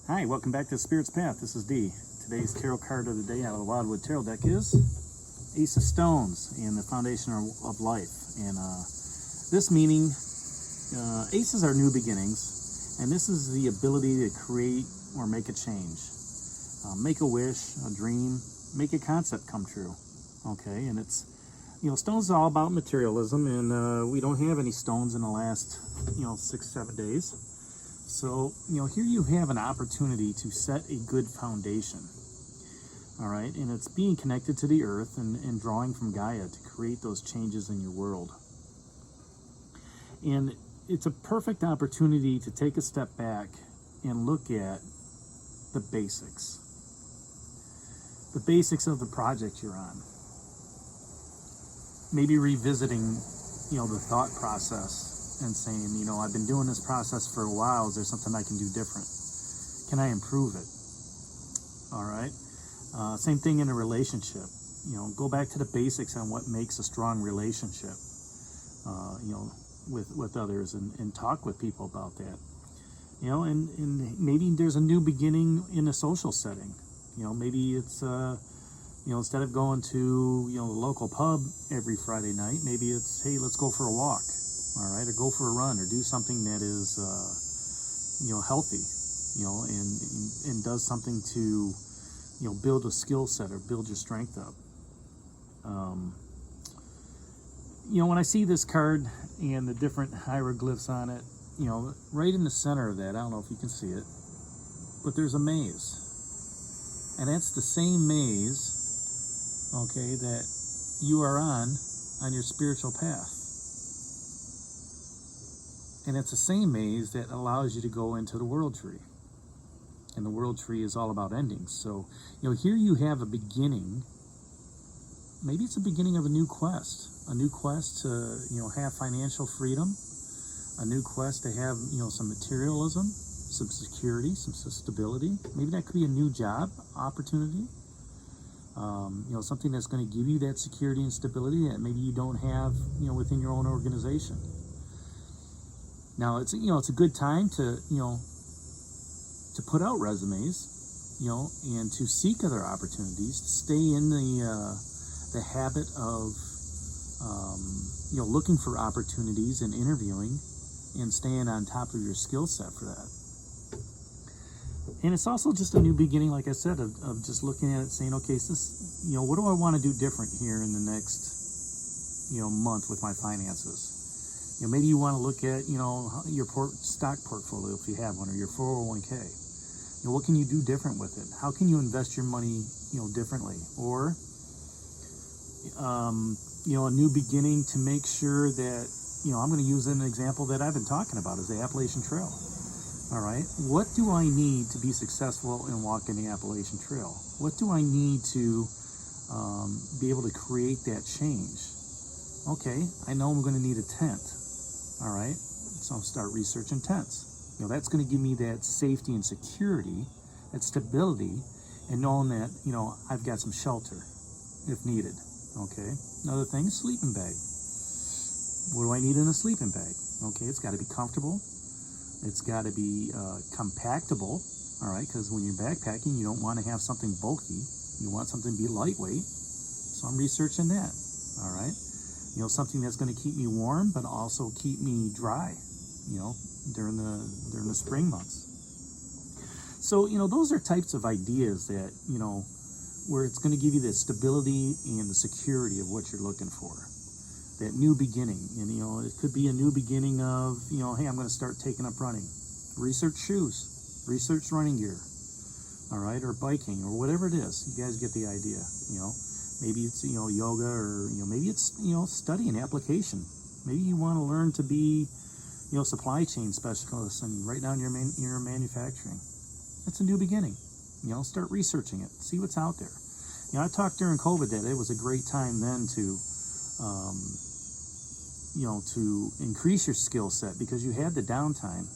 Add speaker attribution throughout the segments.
Speaker 1: Hi, welcome back to Spirit's Path. This is D. Today's tarot card of the day out of the Wildwood Tarot deck is Ace of Stones and the Foundation of Life. And this meaning, aces are new beginnings, and this is the ability to create or make a change. Make a wish, a dream, make a concept come true. Okay, and it's, stones are all about materialism, and we don't have any stones in the last, 6-7 days. So, here you have an opportunity to set a good foundation, all right? And it's being connected to the earth and drawing from Gaia to create those changes in your world. And it's a perfect opportunity to take a step back and look at the basics of the project you're on. Maybe revisiting, the thought process and saying, I've been doing this process for a while. Is there something I can do different? Can I improve it? All right. Same thing in a relationship. Go back to the basics on what makes a strong relationship, with others, and talk with people about that. And maybe there's a new beginning in a social setting. Maybe it's, instead of going to, the local pub every Friday night, maybe it's, hey, let's go for a walk. All right, or go for a run, or do something that is, healthy, and does something to, build a skill set or build your strength up. When I see this card and the different hieroglyphs on it, right in the center of that, I don't know if you can see it, but there's a maze, and that's the same maze, okay, that you are on your spiritual path. And it's the same maze that allows you to go into the world tree. And the world tree is all about endings. So, here you have a beginning. Maybe it's a beginning of a new quest. A new quest to, have financial freedom. A new quest to have, some materialism, some security, some stability. Maybe that could be a new job opportunity. Something that's going to give you that security and stability that maybe you don't have, within your own organization. Now, it's a good time to to put out resumes, and to seek other opportunities, to stay in the habit of looking for opportunities and interviewing, and staying on top of your skill set for that. And it's also just a new beginning, like I said, of just looking at it, saying, okay, so this, what do I want to do different here in the next month with my finances? Maybe you want to look at, your stock portfolio if you have one, or your 401k. What can you do different with it? How can you invest your money, differently? Or, a new beginning to make sure that, I'm going to use an example that I've been talking about is the Appalachian Trail. All right. What do I need to be successful in walking the Appalachian Trail? What do I need to be able to create that change? Okay, I know I'm going to need a tent. All right, so I'll start researching tents. That's going to give me that safety and security, that stability, and knowing that, I've got some shelter if needed. Okay, another thing, sleeping bag. What do I need in a sleeping bag? Okay, it's got to be comfortable. It's got to be compactable. All right, because when you're backpacking, you don't want to have something bulky. You want something to be lightweight. So I'm researching that. All right. Something that's going to keep me warm, but also keep me dry, during the spring months. So, those are types of ideas that, where it's going to give you the stability and the security of what you're looking for. That new beginning. And, it could be a new beginning of, hey, I'm going to start taking up running. Research shoes, research running gear, all right, or biking, or whatever it is. You guys get the idea, Maybe it's, yoga, or, maybe it's, studying application. Maybe you want to learn to be, supply chain specialist and write down your manufacturing. It's a new beginning. Start researching it. See what's out there. I talked during COVID that it was a great time then to, to increase your skill set because you had the downtime.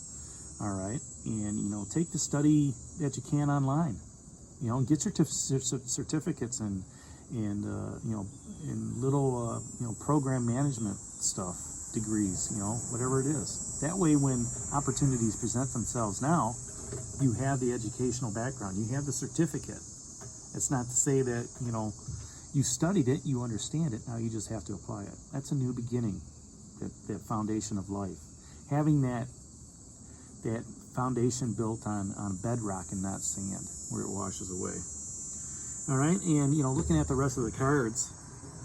Speaker 1: All right. And, take the study that you can online, get your certificates and in little, program management stuff, degrees, whatever it is. That way, when opportunities present themselves now, You have the educational background. You have the certificate. It's not to say that, you studied it, you understand it, now you just have to apply it. That's a new beginning, that foundation of life. Having that foundation built on bedrock and not sand, where it washes away. All right, and looking at the rest of the cards,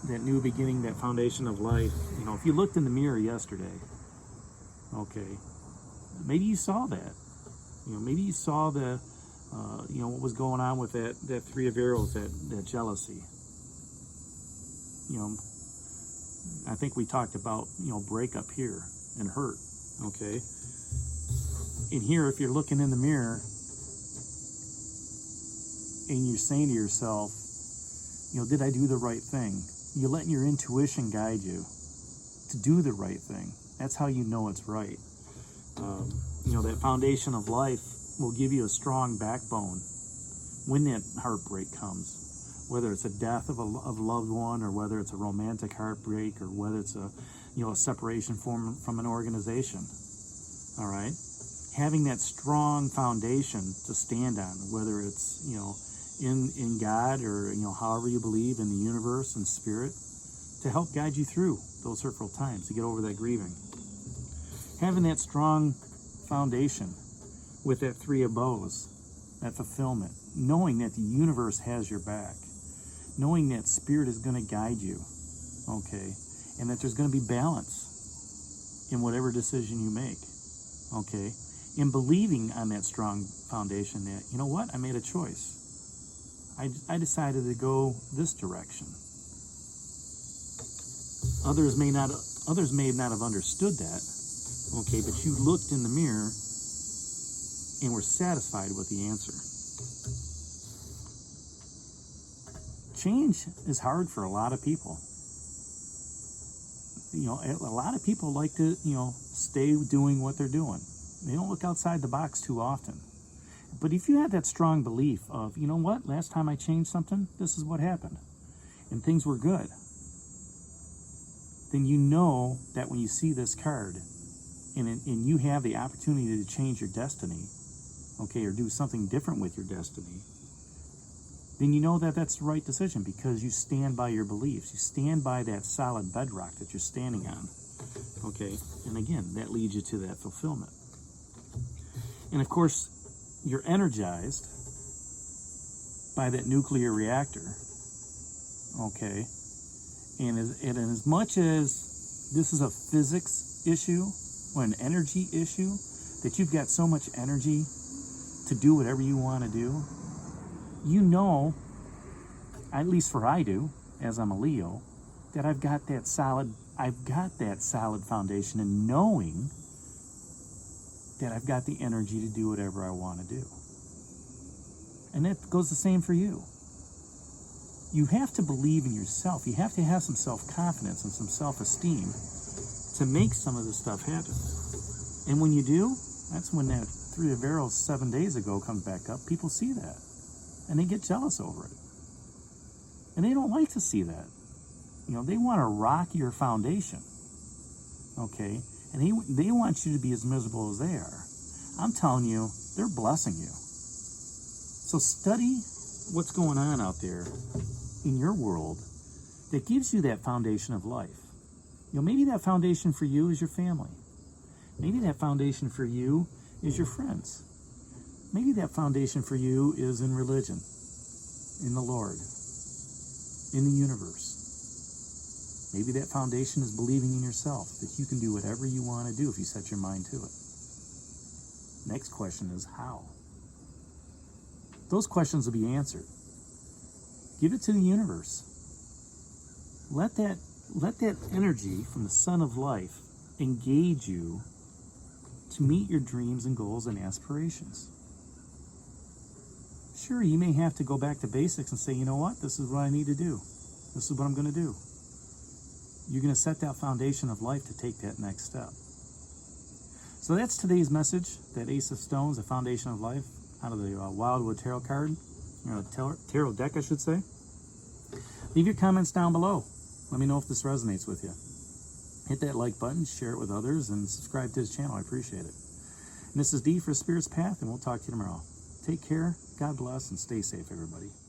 Speaker 1: that new beginning, that foundation of life, if you looked in the mirror yesterday, okay, maybe you saw that. Maybe you saw what was going on with that Three of Arrows, that jealousy. I think we talked about, breakup here and hurt, okay? And here, if you're looking in the mirror and you're saying to yourself, did I do the right thing? You're letting your intuition guide you to do the right thing. That's how you know it's right. That foundation of life will give you a strong backbone when that heartbreak comes. Whether it's a death of a loved one, or whether it's a romantic heartbreak, or whether it's a separation from an organization. All right, having that strong foundation to stand on, whether it's in God, or however you believe in the universe and spirit, to help guide you through those hurtful times, to get over that grieving. Having that strong foundation with that Three of Bows, that fulfillment, knowing that the universe has your back, knowing that spirit is going to guide you, okay, and that there's going to be balance in whatever decision you make, okay, and believing on that strong foundation that, I made a choice. I decided to go this direction. Others may not have understood that, okay, but you looked in the mirror and were satisfied with the answer. Change is hard for a lot of people. A lot of people like to, stay doing what they're doing. They don't look outside the box too often. But if you have that strong belief of, last time I changed something, this is what happened, and things were good, then you know that when you see this card and you have the opportunity to change your destiny, okay, or do something different with your destiny, then you know that that's the right decision, because you stand by your beliefs. You stand by that solid bedrock that you're standing on, okay? And again, that leads you to that fulfillment. And of course, you're energized by that nuclear reactor, okay? And as much as this is a physics issue or an energy issue, that you've got so much energy to do whatever you want to do, at least for I do, as I'm a Leo, that I've got that solid foundation, and knowing that I've got the energy to do whatever I want to do. And that goes the same for you. You have to believe in yourself. You have to have some self-confidence and some self-esteem to make some of this stuff happen. And when you do, that's when that Three of Arrows 7 days ago comes back up. People see that, and they get jealous over it. And they don't like to see that. They want to rock your foundation, okay? And they want you to be as miserable as they are. I'm telling you, they're blessing you. So study what's going on out there in your world that gives you that foundation of life. Maybe that foundation for you is your family. Maybe that foundation for you is your friends. Maybe that foundation for you is in religion, in the Lord, in the universe. Maybe that foundation is believing in yourself, that you can do whatever you want to do if you set your mind to it. Next question is how? Those questions will be answered. Give it to the universe. Let that energy from the sun of life engage you to meet your dreams and goals and aspirations. Sure, you may have to go back to basics and say, this is what I need to do. This is what I'm going to do. You're going to set that foundation of life to take that next step. So that's today's message, that Ace of Stones, the foundation of life, out of the Wildwood Tarot card, tarot deck, I should say. Leave your comments down below. Let me know if this resonates with you. Hit that like button, share it with others, and subscribe to this channel. I appreciate it. And this is D for Spirit's Path, and we'll talk to you tomorrow. Take care, God bless, and stay safe, everybody.